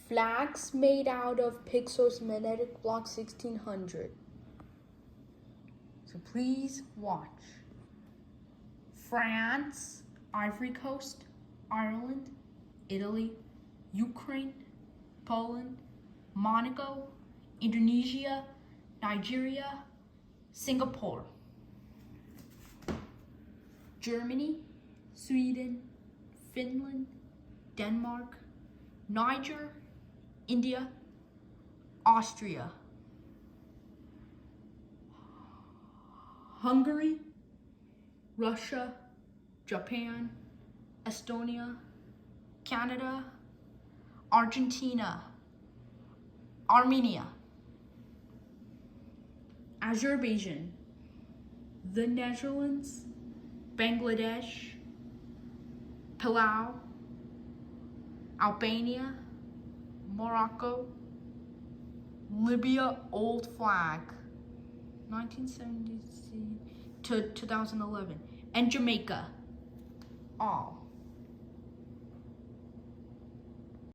Flags made out of Pixar's Magnetic Block 1600. So please watch. France, Ivory Coast, Ireland, Italy, Ukraine, Poland, Monaco, Indonesia, Nigeria, Singapore, Germany, Sweden, Finland, Denmark, Niger, India, Austria, Hungary, Russia, Japan, Estonia, Canada, Argentina, Armenia, Azerbaijan, the Netherlands, Bangladesh, Palau, Albania, Morocco, Libya, old flag, 1970 to 2011, and Jamaica, all.